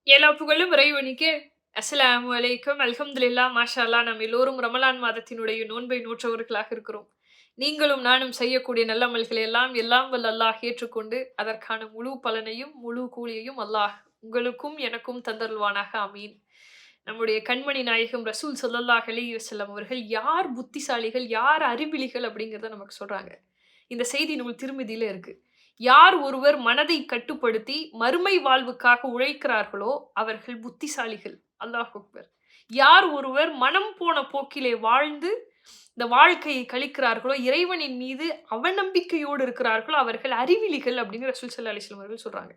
எல்லா புகழும் இறைவனுக்கே. அஸ்ஸலாமு அலைக்கும். அல்ஹம்துலில்லாஹ், மாஷா அல்லாஹ். நாம் எல்லோரும் ரமலான் மாதத்தினுடைய நோன்பை நோற்றவர்களாக இருக்கிறோம். நீங்களும் நானும் செய்யக்கூடிய நல்ல அமல்களை எல்லாம் எல்லாம் வல்ல அல்லாஹ் ஏற்றுக்கொண்டு, அதற்கான முழு பலனையும், முழு கூலியையும் அல்லாஹ் உங்களுக்கும் எனக்கும் தந்தருள்வானாக. ஆமீன். நம்முடைய கண்மணி நாயகம் ரசூல் ஸல்லல்லாஹு அலைஹி வஸல்லம் அவர்கள் யார் புத்திசாலிகள், யார் அறிவிலிகள் அப்படிங்கிறத நமக்கு சொல்றாங்க. இந்த செய்தி நூல் திருமிதியில இருக்கு. யார் ஒருவர் மனதை கட்டுப்படுத்தி மறுமை வாழ்வுக்காக உழைக்கிறார்களோ அவர்கள் புத்திசாலிகள். அல்லாஹ் அக்பர். யார் ஒருவர் மனம் போன போக்கிலே வாழ்ந்து இந்த வாழ்க்கையை கழிக்கிறார்களோ, இறைவனின் மீது அவநம்பிக்கையோடு இருக்கிறார்களோ அவர்கள் அறிவிலிகள் அப்படின்னு ரசூல் ஸல்லல்லாஹு அலைஹி வஸல்லம் அவர்கள் சொல்றாங்க.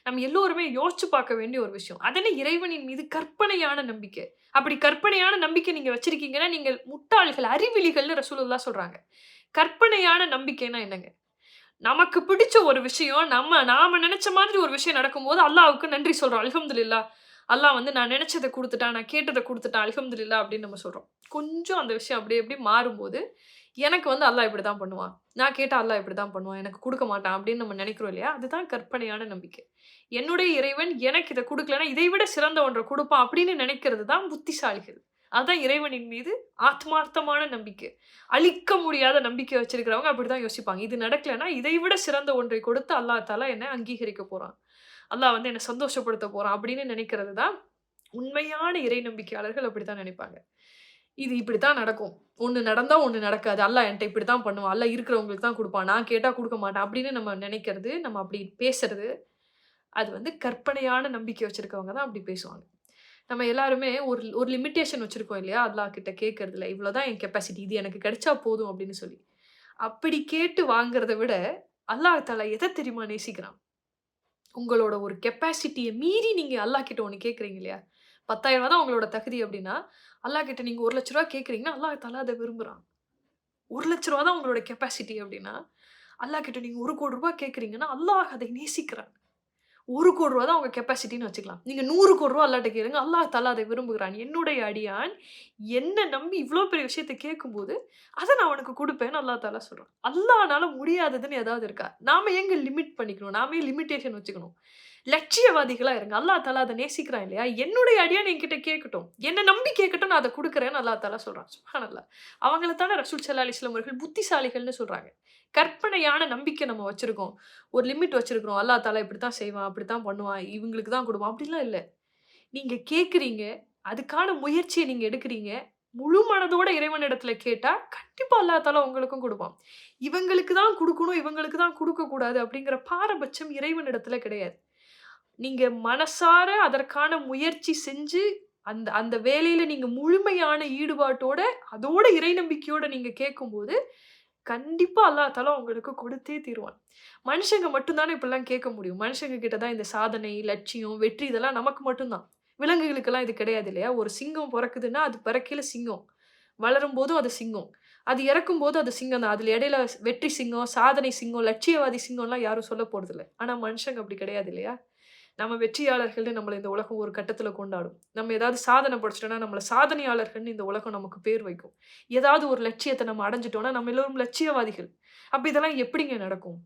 நம்ம எல்லோருமே யோசிச்சு பார்க்க வேண்டிய ஒரு விஷயம். அதென்ன இறைவனின் மீது கற்பனையான நம்பிக்கை. அப்படி கற்பனையான நம்பிக்கை நீங்க வச்சிருக்கீங்கன்னா, நீங்கள் முட்டாள்கள், அறிவிலிகள்னு ரசூலுல்லாஹ் சொல்றாங்க. கற்பனையான நம்பிக்கைன்னா என்னங்க? நமக்கு பிடிச்ச ஒரு விஷயம், நாம நெனச்ச மாதிரி ஒரு விஷயம் நடக்கும்போது, அல்லாஹ்வுக்கு நன்றி சொல்றோம். அல்ஹம்துலில்லாஹ். அல்லாஹ் வந்து நான் நெனச்சத குடுத்துட்டான், நான் கேட்டத குடுத்துட்டான். அல்ஹம்துலில்லாஹ் அப்படின்னு நம்ம சொல்றோம். கொஞ்சம் அந்த விஷயம் அப்படியே அப்படியே மாறும்போது, எனக்கு வந்து அல்லாஹ் இப்படித்தான் பண்ணுவான். நான் கேட்டா அல்லாஹ் இப்படித்தான் பண்ணுவான். எனக்கு குடுக்க மாட்டான் அப்படின்னு நம்ம நெனைக்கிறோம் இல்லையா? அதுதான் கற்பனையான நம்பிக்கை. என்னுடைய இறைவன் எனக்கு இத குடுக்கலன்னா, இதை விட சிறந்த ஒன்ற குடுப்பான் அப்படின்னு நெனைக்கிறது தான் புத்திசாலிகள். அதான் இறைவனின் மீது ஆத்மார்த்தமான நம்பிக்கை. அழிக்க முடியாத நம்பிக்கை வச்சிருக்கிறவங்க அப்படிதான் யோசிப்பாங்க. இது நடக்கலன்னா, இதை விட சிறந்த ஒன்றை கொடுத்து அல்லாஹ் தஆலா என்ன அங்கீகரிக்க போறான். அல்லாஹ் வந்து என்ன சந்தோஷப்படுத்த போறான் அப்படின்னு நினைக்கிறது தான் உண்மையான இறை நம்பிக்கையாளர்கள் அப்படித்தான் நினைப்பாங்க. இது இப்படித்தான் நடக்கும். ஒண்ணு நடந்தா ஒண்ணு நடக்காது. அல்லாஹ் என்ட்ட இப்படித்தான் பண்ணுவான். அல்லாஹ் இருக்கிறவங்களுக்கு தான் குடுப்பான். நான் கேட்டா குடுக்க மாட்டான் அப்படின்னு நம்ம நினைக்கிறது, நம்ம அப்படி பேசுறது, அது வந்து கற்பனையான நம்பிக்கை வச்சிருக்கவங்க தான் அப்படி பேசுவாங்க. நம்ம எல்லாருமே ஒரு ஒரு லிமிட்டேஷன் வச்சிருக்கோம் இல்லையா? அல்லாஹ் கிட்ட கேட்கறதுல. இவ்வளவுதான் என் கெப்பாசிட்டி. இது எனக்கு கிடைச்சா போதும் அப்படின்னு சொல்லி. அப்படி கேட்டு வாங்குறத விட, அல்லாஹ் தஆலா எத தெரியுமா நேசிக்கிறான்? உங்களோட ஒரு கெப்பாசிட்டிய மீறி நீங்க அல்லாஹ் கிட்ட ஒண்ணு கேட்கிறீங்க இல்லையா? ரூ. 10,000 தான் உங்களோட தகுதி அப்டின்னா, அல்லாஹ் கிட்ட நீங்க ரூ. 1,00,000 கேட்கிறீங்கன்னா, அல்லாஹ் தஆலா அத விரும்புறான். ரூ. 1,00,000 தான் உங்களோட கெப்பாசிட்டி அப்டின்னா, அல்லாஹ் கிட்ட நீங்க ரூ. 1,00,00,000 கேட்கிறீங்கன்னா, அல்லாஹ் அதை நேசிக்கிறான். ரூ. 1,00,00,000 தான் உங்க கெப்பாசிட்டின்னு வச்சுக்கலாம். நீங்க 100,00,00,000 அல்லாஹ்ட்ட கேளுங்க. அல்லாஹ் தஆலா அதை விரும்புகிறான். என்னுடைய அடியான் என்ன நம்பி இவ்ளோ பெரிய விஷயத்த கேட்கும்போது, அத நான் அவனுக்கு குடுப்பேன்னு அல்லாஹ் தஆலா சொல்றான். அல்லாஹ்னால முடியாததுன்னு ஏதாவது இருக்கா? நாம ஏங்க லிமிட் பண்ணிக்கணும்? நாம ஏன் லிமிட்டேஷன் வச்சுக்கணும்? லட்சியவாதிகளா இருங்க. அல்லாஹ் தஆலா அத நேசிக்கிறான் இல்லையா? என்னுடைய அடியான் என்கிட்ட கேட்கட்டும். என்ன நம்பி கேட்கட்டும். நான் அத குடுக்குறேன்னு அல்லாஹ் தஆலா சொல்றான். சுப்ஹானல்லாஹ். அவங்கள தானே ரசூல் ஸல்லல்லாஹு அலைஹி வஸல்லம் அவர்கள் புத்திசாலிகள்னு சொல்றாங்க. கற்பனையான நம்பிக்கை நம்ம வச்சிருக்கோம். ஒரு லிமிட் வச்சிருக்கிறோம். அல்லாஹ் தஆலா இப்படித்தான் செய்வான், அப்படித்தான் பண்ணுவான், இவங்களுக்கு தான் குடுப்பான். அப்படிலாம் இல்ல. நீங்க கேட்கிறீங்க. அதுக்கான முயற்சிய நீங்க எடுக்கிறீங்க. முழு மனதோட இறைவனிடத்துல கேட்டா, கண்டிப்பா அல்லாஹ் தஆலா உங்களுக்கும் குடுப்பான். இவங்களுக்கு தான் குடுக்கணும், இவங்களுக்கு தான் குடுக்கக்கூடாது அப்படிங்கிற பாரபட்சம் இறைவனிடத்துல கிடையாது. நீங்க மனசார அதற்கான முயற்சி செஞ்சு, அந்த அந்த வேலையில நீங்க முழுமையான ஈடுபாட்டோட, அதோட இறை நம்பிக்கையோட நீங்க கேட்கும்போது, கண்டிப்பா அல்லாஹ் தஆலா உங்களுக்கு கொடுத்தே தீருவான். மனுஷங்க மட்டும் தானே இப்படிலாம் கேட்க முடியும். மனுஷங்க கிட்ட தான் இந்த சாதனை, லட்சியம், வெற்றி இதெல்லாம் நமக்கு மட்டும் தான். விலங்குகளுக்கெல்லாம் இது கிடையாது இல்லையா? ஒரு சிங்கம் பொறக்குதுன்னா, அது பிறக்கையில சிங்கம். வளரும்போதும் அது சிங்கம். அது இறக்கும்போது அது சிங்கம் தான். அதுல இடையில வெற்றி சிங்கம், சாதனை சிங்கம், லட்சியவாதி சிங்கம்லாம் யாரும் சொல்ல போறதில்ல. ஆனா மனுஷங்க அப்படி கிடையாது இல்லையா? நம்ம வெற்றியாளர்கள்ன்னு நம்மள இந்த உலகம் ஒரு கட்டத்துல கொண்டாடும். நம்ம ஏதாவது சாதனை படைச்சுட்டோம்னா, நம்மள சாதனையாளர்கள்ன்னு இந்த உலகம் நமக்கு பேர் வைக்கும். ஏதாவது ஒரு லட்சியத்த நம்ம அடைஞ்சுட்டோம்னா, நம்ம எல்லோரும் லட்சியவாதிகள். அப்ப இதெல்லாம் எப்படிங்க நடக்கும்?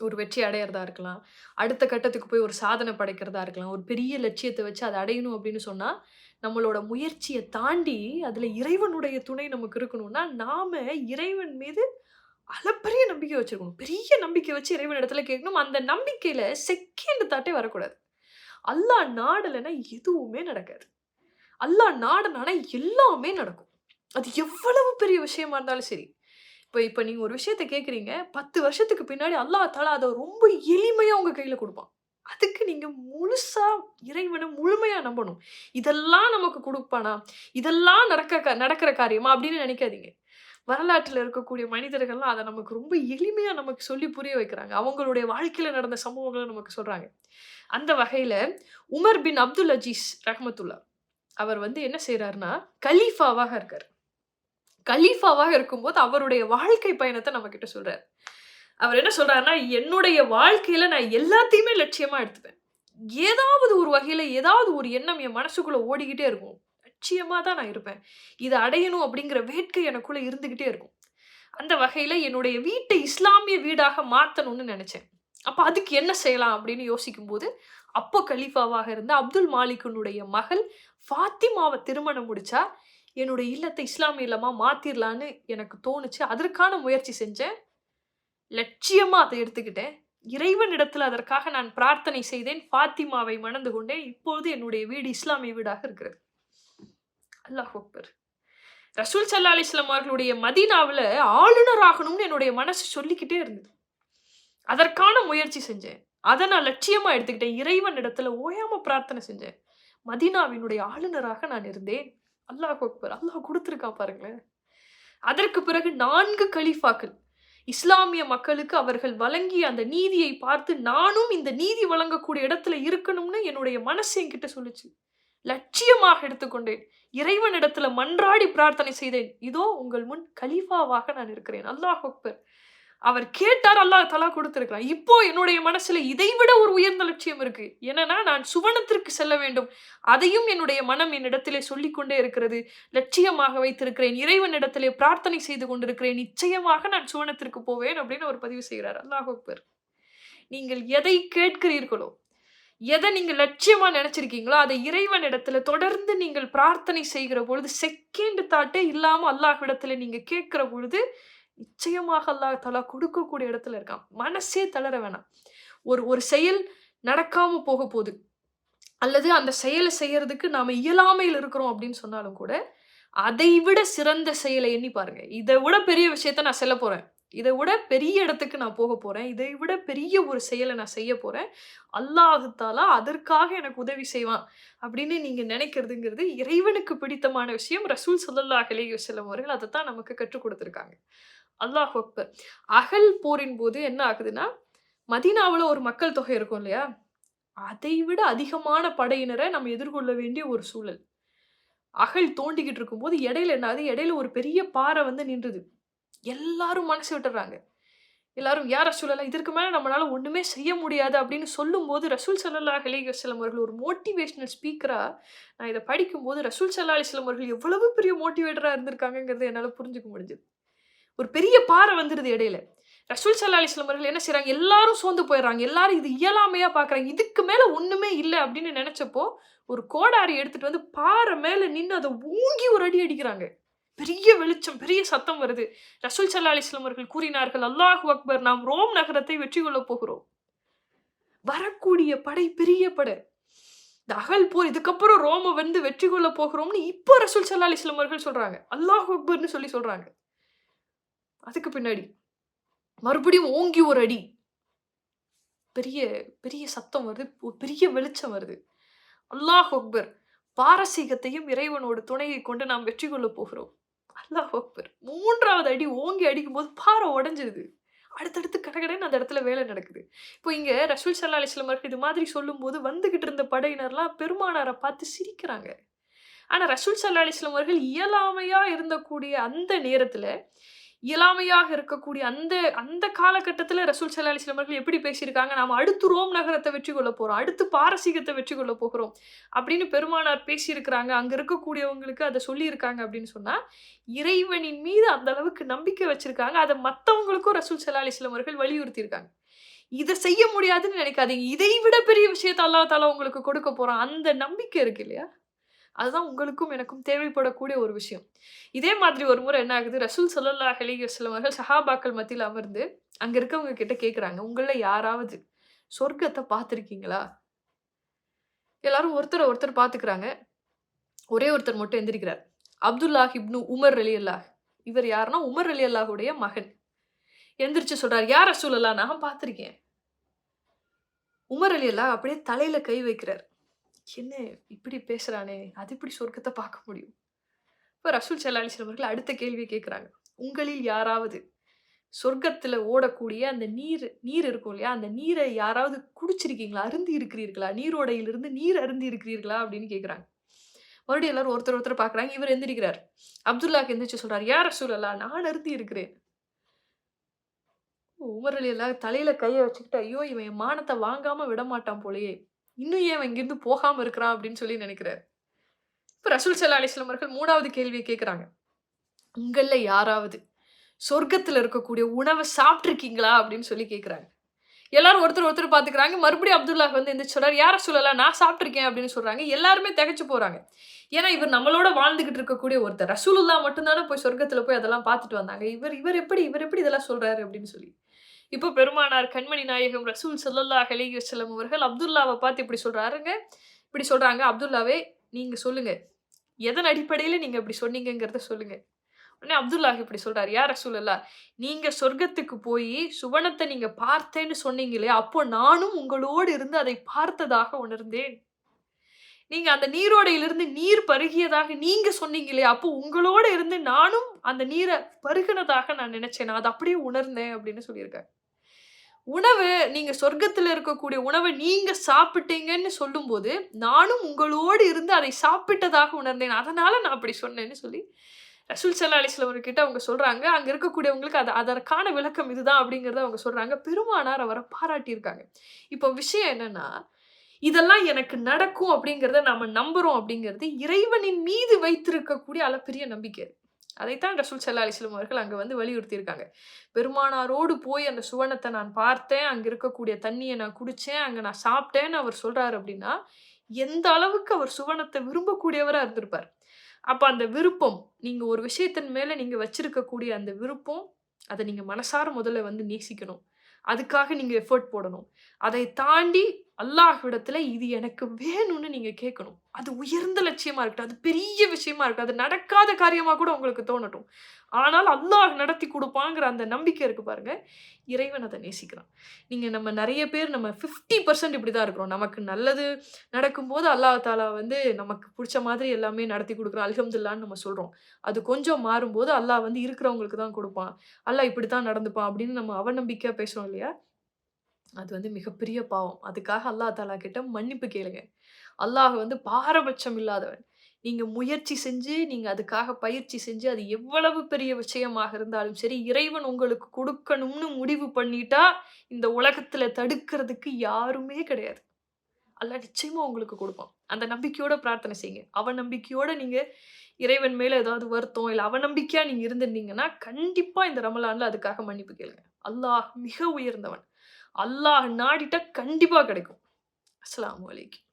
ஒரு வெற்றி அடையறதா இருக்கலாம். அடுத்த கட்டத்துக்கு போய் ஒரு சாதனை படைக்கிறதா இருக்கலாம். ஒரு பெரிய லட்சியத்த வச்சு அத அடையணும் அப்படின்னு சொன்னா, நம்மளோட முயற்சிய தாண்டி, அதுல இறைவனுடைய துணை நமக்கு இருக்கணும்னா, நாம இறைவன் மீது அளப்பரிய நம்பிக்கை வச்சிருக்கணும். பெரிய நம்பிக்கை வச்சு இறைவனிடத்துல கேட்கணும். அந்த நம்பிக்கையில செகண்ட் தாட்டே வரக்கூடாது. அல்லாஹ் நாடலன்னா எதுவுமே நடக்காது. அல்லாஹ் நாடுனானா எல்லாமே நடக்கும். அது எவ்வளவு பெரிய விஷயமா இருந்தாலும் சரி. இப்ப இப்ப நீங்க ஒரு விஷயத்த கேட்கிறீங்க. 10 வருஷத்துக்கு பின்னாடி அல்லாஹ் தஆலா அத ரொம்ப எளிமையா உங்க கையில குடுப்பான். அதுக்கு நீங்க முழுசா இறைவன முழுமையா நம்பணும். இதெல்லாம் நமக்கு குடுப்பானா? இதெல்லாம் நடக்கிற காரியமா? அப்படின்னு நெனைக்காதீங்க. வரலாற்றில இருக்கக்கூடிய மனிதர்கள்லாம் அத நமக்கு ரொம்ப எளிமையா நமக்கு சொல்லி புரிய வைக்கிறாங்க. அவங்களுடைய வாழ்க்கையில நடந்த சம்பவங்கள நமக்கு சொல்றாங்க. அந்த வகையில உமர் பின் அப்துல் அஜீஸ் ரஹ்மத்துல்லாஹ் அவர் வந்து என்ன செய்றார்ன்னா, கலீஃபாவாக இருக்காரு. கலீஃபாவாக இருக்கும்போது அவருடைய வாழ்க்கை பயணத்த நம்மகிட்ட சொல்றாரு. அவர் என்ன சொல்றாருன்னா, "என்னுடைய வாழ்க்கையில நான் எல்லாத்தையுமே லட்சியமா எடுத்துப்பேன். ஏதாவது ஒரு வகையில, ஏதாவது ஒரு எண்ணம் என் மனசுக்குள்ள ஓடிக்கிட்டே இருக்கும். லட்சியமா தான் நான் இருப்பேன். இத அடையணும் அப்படிங்கிற வேட்கை எனக்குள்ள இருந்துகிட்டே இருக்கும். அந்த வகையில என்னுடைய வீட்டை இஸ்லாமிய வீடாக மாத்தணும்னு நெனச்சேன். அப்ப அதுக்கு என்ன செய்யலாம் அப்படின்னு யோசிக்கும்போது, அப்போ கலீஃபாவாக இருந்த அப்துல் மாலிக்கினுடைய மகள் ஃபாத்திமாவ திருமணம் முடிச்சா, என்னுடைய இல்லத்த இஸ்லாமிய இல்லமா மாத்திரலான்னு எனக்கு தோணுச்சு. அதற்கான முயற்சி செஞ்சேன். லட்சியமா அத எடுத்துக்கிட்டேன். இறைவனிடத்தில் அதற்காக நான் பிரார்த்தனை செய்தேன். ஃபாத்திமாவை மணந்து கொண்டேன். இப்பொழுது என்னுடைய வீடு இஸ்லாமிய வீடாக இருக்கிறது. அல்லாஹ் அக்பர். ரசூல் ஸல்லல்லாஹு அலைஹி வஸல்லம் அவர்களுடைய மதீனாவுல ஆளுநர் ஆகணும்னு என்னுடைய மனசு சொல்லிக்கிட்டே இருந்தது. அதற்கான முயற்சி செஞ்சேன். அத நான் லட்சியமா எடுத்துக்கிட்டேன். இறைவனிடத்துல ஓயாம பிரார்த்தனை செஞ்சேன். மதீனாவினுடைய ஆளுநராக நான் இருந்தேன். அல்லாஹ் அக்பர். அல்லாஹ் குடுத்திருக்கான் பாருங்களேன். அதற்கு பிறகு 4 கலீஃபாக்கள். இஸ்லாமிய மக்களுக்கு அவர்கள் வழங்கிய அந்த நீதியை பார்த்து, நானும் இந்த நீதி வழங்கக்கூடிய இடத்துல இருக்கணும்னு என்னுடைய மனசு என்கிட்ட சொல்லுச்சு. லட்சியமாக எடுத்துக்கொண்டேன். இறைவனிடத்துல மன்றாடி பிரார்த்தனை செய்தேன். இதோ உங்கள் முன் கலீஃபாவாக நான் இருக்கிறேன். அல்லாஹ் அக்பர். அவர் கேட்டார், அல்லாஹ் தஆலா குடுத்திருக்கிறான். இப்போ என்னுடைய மனசுல இதைவிட ஒரு உயர்ந்த லட்சியம் இருக்கு. என்னன்னா, நான் சுவனத்திற்கு செல்ல வேண்டும். அதையும் என்னுடைய மனம் என்னிடத்திலே சொல்லிக் கொண்டே இருக்கிறது. லட்சியமாக வைத்திருக்கிறேன். இறைவனிடத்திலே பிரார்த்தனை செய்து கொண்டிருக்கிறேன். நிச்சயமாக நான் சுவனத்திற்கு போவேன் அப்படின்னு அவர் பதிவு செய்கிறார். அல்லாஹ் அக்பர். நீங்கள் எதை கேட்கிறீர்களோ, எதை நீங்க லட்சியமா நினைச்சிருக்கீங்களோ, அதை இறைவனிடத்துல தொடர்ந்து நீங்கள் பிரார்த்தனை செய்கிற பொழுது, செகண்ட் தாட்டே இல்லாம அல்லாஹ்விடத்துல நீங்க கேட்கிற பொழுது, நிச்சயமாக அல்லாஹ் தஆலா கொடுக்கக்கூடிய இடத்துல இருக்கான். மனசே தளர வேணாம். ஒரு ஒரு செயல் நடக்காம போகப்போது. அல்லது அந்த செயல செய்யறதுக்கு நாம இயலாமையில் இருக்கிறோம் அப்படின்னு சொன்னாலும் கூட, அதைவிட சிறந்த செயலை எண்ணி பாருங்க. இத விட பெரிய விஷயத்த நான் செல்லப் போறேன். இத விட பெரிய இடத்துக்கு நான் போகப் போறேன். இதை விட பெரிய ஒரு செயல நான் செய்யப் போறேன். அல்லாஹ் தஆலா அதற்காக எனக்கு உதவி செய்வான். அப்படின்னு நீங்க நினைக்கிறதுங்கிறது இறைவனுக்கு பிடித்தமான விஷயம். ரசூல் ஸல்லல்லாஹு அலைஹி வஸல்லம் அவர்கள் அதத்தான் நமக்கு கற்றுக் குடுத்திருக்காங்க. அல்லாஹ் அக்பர். அகல் போரின் போது என்ன ஆகுதுன்னா, மதீனாவுல ஒரு மக்கள் தொகை இருக்கும் இல்லையா? அதைவிட அதிகமான படையினர நம்ம எதிர்கொள்ள வேண்டிய ஒரு சூழல். அகழ் தோண்டிக்கிட்டு இருக்கும்போது இடையில என்ன ஆகுது? இடையில ஒரு பெரிய பாறை வந்து நின்றுது. எல்லாரும் மனசு விட்டுர்றாங்க. எல்லாரும் "யா ரசூலல்லாஹ் இதற்கு மேல நம்மளால ஒண்ணுமே செய்ய முடியாது" அப்படின்னு சொல்லும்போது, ரசூல் ஸல்லல்லாஹு அலைஹி வஸல்லம் அவர்கள் ஒரு மோட்டிவேஷனல் ஸ்பீக்கரா நான் இத படிக்கும்போது, ரசூல் ஸல்லல்லாஹு அலைஹி வஸல்லம் அவர்கள் எவ்வளவு பெரிய மோட்டிவேட்டரா இருந்திருக்காங்கங்கிறத என்னால புரிஞ்சுக்க முடிஞ்சது. ஒரு பெரிய பாறை வந்துருது இடையில. ரசூல் ஸல்லல்லாஹு அலைஹி வஸல்லம் அவர்கள் என்ன செய்றாங்க? எல்லாரும் சோர்ந்து போயிர்றாங்க. எல்லாரும் இது இயலாமையா பார்க்குறாங்க. இதுக்கு மேல ஒண்ணுமே இல்ல அப்படின்னு நெனச்சப்போ, ஒரு கோடாரி எடுத்துட்டு வந்து பாறை மேல நின்னு அத ஓங்கி ஒரு அடி அடிக்கிறாங்க. பெரிய வெளிச்சம், பெரிய சத்தம் வருது. ரசூல் ஸல்லல்லாஹு அலைஹி வஸல்லம் அவர்கள் கூறினார்கள், "அல்லாஹு அக்பர்! நாம் ரோம் நகரத்தை வெற்றி கொள்ளப் போகிறோம்." வரக்கூடிய படை பெரிய படை. இந்த அகல் போர் இதுக்கப்புறம் ரோம வந்து வெற்றி கொள்ளப் போகிறோம்னு இப்போ ரசூல் ஸல்லல்லாஹு அலைஹி வஸல்லம் அவர்கள் சொல்றாங்க. அல்லாஹு அக்பர்ன்னு சொல்லி சொல்றாங்க. அதுக்கு பின்னாடி மறுபடியும் ஓங்கி ஒரு அடி. பெரிய பெரிய சத்தம் வருது. ஒரு பெரிய வெளிச்சம் வருது. அல்லாஹ் அக்பர்! பாரசீகத்தையும் இறைவனோட துணையை கொண்டு நாம் வெற்றி கொள்ளப் போகிறோம். அல்லாஹ் அக்பர்! 3வது அடி ஓங்கி அடிக்கும்போது பாறை உடைஞ்சிருது. அடுத்தடுத்து கடகடன்னு அந்த இடத்துல வேலை நடக்குது. இப்போ இங்க ரசூல் ஸல்லல்லாஹு அலைஹி வஸல்லம் அவர்கள் இது மாதிரி சொல்லும்போது, வந்துகிட்டு இருந்த படையினர்லாம் பெருமானார பார்த்து சிரிக்கிறாங்க. ஆனா ரசூல் ஸல்லல்லாஹு அலைஹி வஸல்லம் அவர்கள் இயலாமையா இருந்தக்கூடிய அந்த நேரத்துல, இயலாமையாக இருக்கக்கூடிய அந்த அந்த காலகட்டத்துல ரசூல் ஸல்லல்லாஹு அலைஹி வஸல்லம் அவர்கள் எப்படி பேசியிருக்காங்க, "நாம அடுத்து ரோம் நகரத்த வெற்றி கொள்ளப் போறோம். அடுத்து பாரசீகத்த வெற்றி கொள்ளப் போகிறோம்." அப்படின்னு பெருமானார் பேசியிருக்கிறாங்க. அங்க இருக்கக்கூடியவங்களுக்கு அத சொல்லியிருக்காங்க அப்படின்னு சொன்னா, இறைவனின் மீது அந்த அளவுக்கு நம்பிக்கை வச்சிருக்காங்க. அத மத்தவங்களுக்கும் ரசூல் ஸல்லல்லாஹு அலைஹி வஸல்லம் அவர்கள் வலியுறுத்தியிருக்காங்க. இத செய்ய முடியாதுன்னு நினைக்காதீங்க. இதை விட பெரிய விஷயத்த அல்லாஹ் தஆலா உங்களுக்கு கொடுக்கப் போறான். அந்த நம்பிக்கை இருக்கு இல்லையா? அதுதான் உங்களுக்கும் எனக்கும் தேவைப்படக்கூடிய ஒரு விஷயம். இதே மாதிரி ஒரு முறை என்ன ஆகுது, ரசூல் ஸல்லல்லாஹு அலைஹி வஸல்லம் அவர்கள் சஹாபாக்கள் மத்தியில அமர்ந்து, அங்க இருக்கவங்க கிட்ட கேட்குறாங்க, "உங்கள்ல யாராவது சொர்க்கத்த பார்த்திருக்கீங்களா?" எல்லாரும் ஒருத்தர ஒருத்தர் பார்த்துக்கிறாங்க. ஒரே ஒருத்தர் மட்டும் எந்திரிக்கிறார். அப்துல்லாஹ் இப்னு உமர் ரலியல்லாஹ். இவர் யாருன்னா, உமர் ரலியல்லாஹுடைய மகன். எந்திரிச்சு சொல்றாரு, "யா ரசூலல்லாஹ் நான் பார்த்திருக்கேன்." உமர் ரலியல்லாஹ் அப்படியே தலையில கை வைக்கிறார். "என்ன இப்படி பேசுறானே! அது எப்படி சொர்க்கத்த பார்க்க முடியும்?" இப்ப ரசூல் ஸல்லல்லாஹு அலைஹி வஸல்லம் அவர்கள் அடுத்த கேள்விய கேட்குறாங்க. "உங்களில் யாராவது சொர்க்கத்துல ஓடக்கூடிய அந்த நீர் நீர் இருக்கும் இல்லையா? அந்த நீரை யாராவது குடிச்சிருக்கீங்களா? அருந்தி இருக்கிறீர்களா? நீரோடையிலிருந்து நீர் அருந்தி இருக்கிறீர்களா?" அப்படின்னு கேட்குறாங்க. மறுபடியும் எல்லாரும் ஒருத்தர் ஒருத்தர் பார்க்குறாங்க. இவர் எந்திரிக்கிறார். அப்துல்லாஹ் எந்திரிச்சு சொல்றாரு, "யா ரசூலல்லாஹ் நான் அருந்தி இருக்கிறேன்." உமர் ரலியல்லாஹு தலையில கைய வச்சுக்கிட்டு, "ஐயோ! இவன் என் மானத்த வாங்காம விடமாட்டான் போலயே! இன்னும் ஏன் இவன் இங்கிருந்து போகாம இருக்கிறான்?" அப்படின்னு சொல்லி நினைக்கிறாரு. இப்ப ரசூல் ஸல்லல்லாஹு அலைஹி வஸல்லம் அவர்கள் 3வது கேள்விய கேட்குறாங்க. "உங்கள்ல யாராவது சொர்க்கத்துல இருக்கக்கூடிய உணவ சாப்பிட்டுருக்கீங்களா?" அப்படின்னு சொல்லி கேட்குறாங்க. எல்லாரும் ஒருத்தர் ஒருத்தர் பார்த்துக்கிறாங்க. மறுபடியும் அப்துல்லாஹ் வந்து எந்திரிச்சு சொல்றாரு, "யா ரசூலல்லாஹ் நான் சாப்பிட்டுருக்கேன்" அப்படின்னு சொல்றாங்க. எல்லாருமே திகைச்சு போறாங்க. ஏன்னா, இவர் நம்மளோட வாழ்ந்துகிட்டு இருக்கக்கூடிய ஒருத்தர். ரசூலுல்லாஹ் மட்டும் தானே போய் சொர்க்கத்துல போய் அதெல்லாம் பார்த்துட்டு வந்தாங்க. இவர் எப்படி இதெல்லாம் சொல்றாரு அப்படின்னு சொல்லி. இப்போ பெருமானார் கண்மணி நாயகம் ரசூல் ஸல்லல்லாஹு அலைஹி வஸல்லம் அவர்கள் அப்துல்லாவ பார்த்து இப்படி சொல்றாருங்க. இப்படி சொல்றாங்க, "அப்துல்லாவே நீங்க சொல்லுங்க. எதன் அடிப்படையில நீங்க இப்படி சொன்னீங்கங்கிறத சொல்லுங்க." உடனே அப்துல்லாஹ் இப்படி சொல்றாரு, "யா ரசூலல்லாஹ், நீங்க சொர்க்கத்துக்கு போயி சுவனத்த நீங்க பார்த்தேன்னு சொன்னீங்களே, அப்போ நானும் உங்களோடு இருந்து அதை பார்த்ததாக உணர்ந்தேன். நீங்க அந்த நீரோடையிலிருந்து நீர் பருகியதாக நீங்க சொன்னீங்களே, அப்போ உங்களோட இருந்து நானும் அந்த நீர பருகுனதாக நான் நினைச்சேன். நான் அத அப்படியே உணர்ந்தேன்" அப்படின்னு சொல்லியிருக்காங்க. உணவு நீங்க சொர்க்கத்துல இருக்கக்கூடிய உணவ நீங்க சாப்பிட்டீங்கன்னு சொல்லும்போது, நானும் உங்களோடு இருந்து அதை சாப்பிட்டதாக உணர்ந்தேன். அதனால நான் அப்படி சொன்னேன்னு சொல்லி, ரசூல் ஸல்லல்லாஹு அலைஹி வஸல்லம் அவர்கிட்ட அவங்க சொல்றாங்க. அங்க இருக்கக்கூடியவங்களுக்கு அதற்கான விளக்கம் இதுதான் அப்படிங்கிறத அவங்க சொல்றாங்க. பெருமானார் அவர பாராட்டியிருக்காங்க. இப்போ விஷயம் என்னன்னா, இதெல்லாம் எனக்கு நடக்கும் அப்படிங்கிறத நாம நம்புறோம் அப்படிங்கிறது, இறைவனின் மீது வைத்திருக்கக்கூடிய அளப்பெரிய நம்பிக்கை. அதைத்தான் ரசூல் ஸல்லல்லாஹு அலைஹி வஸல்லம் அவர்கள் அங்க வந்து வலியுறுத்தியிருக்காங்க. பெருமானாரோடு போய் அந்த சுவனத்த நான் பார்த்தேன். அங்க இருக்கக்கூடிய தண்ணீய நான் குடிச்சேன். அங்க நான் சாப்பிட்டேன்னு அவர் சொல்றாரு அப்படின்னா, எந்த அளவுக்கு அவர் சுவனத்த விரும்பக்கூடியவரா இருந்திருப்பார். அப்ப அந்த விருப்பம், நீங்க ஒரு விஷயத்தின் மேல நீங்க வச்சிருக்கக்கூடிய அந்த விருப்பம், அத நீங்க மனசார முதல்ல வந்து நேசிக்கணும். அதுக்காக நீங்க எஃபோர்ட் போடணும். அதை தாண்டி அல்லாஹ்விடத்துல இது எனக்கு வேணும்னு நீங்க கேட்கணும். அது உயர்ந்த லட்சியமா இருக்கட்டும். அது பெரிய விஷயமா இருக்கட்டும். அது நடக்காத காரியமா கூட உங்களுக்கு தோணட்டும். ஆனால் அல்லாஹ் நடத்தி குடுப்பாங்கிற அந்த நம்பிக்கை இருக்கு பாருங்க. இறைவன் அத நேசிக்கிறான். நம்ம நெறைய பேர் நம்ம 50% இப்படிதான் இருக்கிறோம். நமக்கு நல்லது நடக்கும்போது அல்லாஹ் தஆலா வந்து நமக்கு புடிச்ச மாதிரி எல்லாமே நடத்தி குடுக்குறான். அல்ஹம்துலில்லாஹ்ன்னு நம்ம சொல்றோம். அது கொஞ்சம் மாறும்போது அல்லாஹ் வந்து இருக்கிறவங்களுக்கு தான் குடுப்பான். அல்லாஹ் இப்படித்தான் நடந்துப்பான் அப்படின்னு நம்ம அவநம்பிக்கையா பேசுறோம் இல்லையா? அது வந்து மிகப்பெரிய பாவம். அதுக்காக அல்லாஹ் தஆலா கிட்ட மன்னிப்பு கேளுங்க. அல்லாஹ் வந்து பாரபட்சம் இல்லாதவன். நீங்க முயற்சி செஞ்சு, நீங்க அதுக்காக பயிற்சி செஞ்சு, அது எவ்வளவு பெரிய விஷயமாக இருந்தாலும் சரி, இறைவன் உங்களுக்கு குடுக்கணும்னு முடிவு பண்ணிட்டா, இந்த உலகத்துல தடுக்கிறதுக்கு யாருமே கிடையாது. அல்லாஹ் நிச்சயமா உங்களுக்கு குடுப்பான். அந்த நம்பிக்கையோட பிரார்த்தனை செய்யுங்க. அவநம்பிக்கையோட நீங்க இறைவன் மேல ஏதாவது வருத்தம், இல்ல அவநம்பிக்கையா நீங்க இருந்திருந்தீங்கன்னா, கண்டிப்பா இந்த ரமலான்ல அதுக்காக மன்னிப்பு கேளுங்க. அல்லாஹ் மிக உயர்ந்தவன். அல்லாஹ் நாடிட்டா கண்டிப்பா கிடைக்கும். அஸ்ஸலாமு அலைக்கும்.